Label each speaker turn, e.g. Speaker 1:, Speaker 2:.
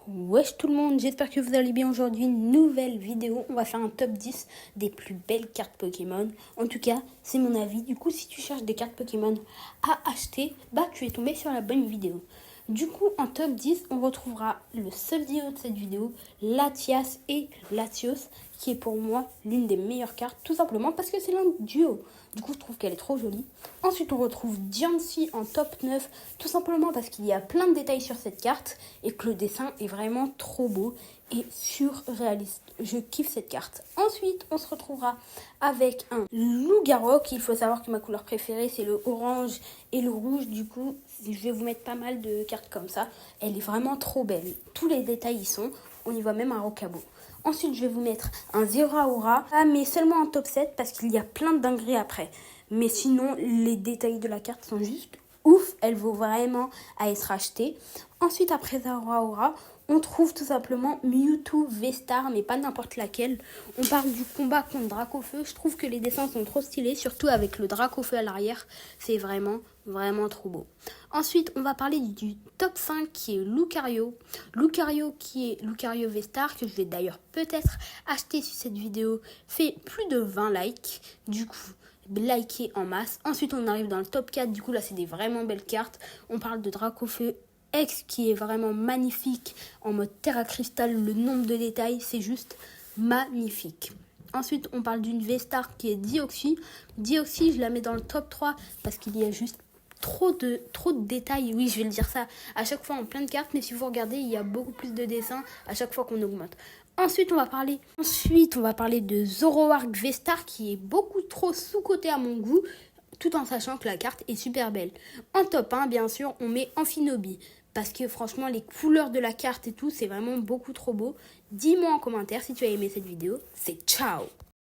Speaker 1: Wesh tout le monde, j'espère que vous allez bien aujourd'hui. Nouvelle vidéo, on va faire un top 10 des plus belles cartes Pokémon. En tout cas, c'est mon avis. Du coup, si tu cherches des cartes Pokémon à acheter, bah tu es tombé sur la bonne vidéo. Du coup, en top 10, on retrouvera le seul duo de cette vidéo, Latias et Latios, qui est pour moi l'une des meilleures cartes, tout simplement parce que c'est l'un duo. Du coup, je trouve qu'elle est trop jolie. Ensuite, on retrouve Diancie en top 9, tout simplement parce qu'il y a plein de détails sur cette carte et que le dessin est vraiment trop beau et surréaliste. Je kiffe cette carte. Ensuite, on se retrouvera avec un Loup-Garou. Il faut savoir que ma couleur préférée, c'est le orange et le rouge. Du coup, je vais vous mettre pas mal de cartes comme ça. Elle est vraiment trop belle. Tous les détails y sont. On y voit même un Rocabo. Ensuite, je vais vous mettre un Zeraora, mais seulement en top 7 parce qu'il y a plein de dingueries après. Mais sinon, les détails de la carte sont juste ouf. Elle vaut vraiment à être achetée. Ensuite, après Zeraora, on trouve tout simplement Mewtwo V-Star, mais pas n'importe laquelle. On parle du combat contre Dracofeu. Je trouve que les dessins sont trop stylés, surtout avec le Dracofeu à l'arrière. C'est vraiment trop beau. Ensuite, on va parler du top 5 qui est Lucario. Lucario qui est Lucario V-Star, que je vais d'ailleurs peut-être acheter si cette vidéo fait plus de 20 likes. Du coup, liker en masse. Ensuite, on arrive dans le top 4. Du coup, là, c'est des vraiment belles cartes. On parle de Dracofeu X qui est vraiment magnifique en mode terre cristal. Le nombre de détails, c'est juste magnifique. Ensuite, on parle d'une V-Star qui est Dioxy. Dioxy, je la mets dans le top 3 parce qu'il y a juste trop de détails. Oui, je vais le dire ça à chaque fois en plein de cartes, mais si vous regardez, il y a beaucoup plus de dessins à chaque fois qu'on augmente. Ensuite, on va parler de Zoroark V-Star qui est beaucoup trop sous-coté à mon goût, tout en sachant que la carte est super belle. En top 1, bien sûr, on met Amphinobi. Parce que franchement, les couleurs de la carte et tout, c'est vraiment beaucoup trop beau. Dis-moi en commentaire si tu as aimé cette vidéo. C'est ciao!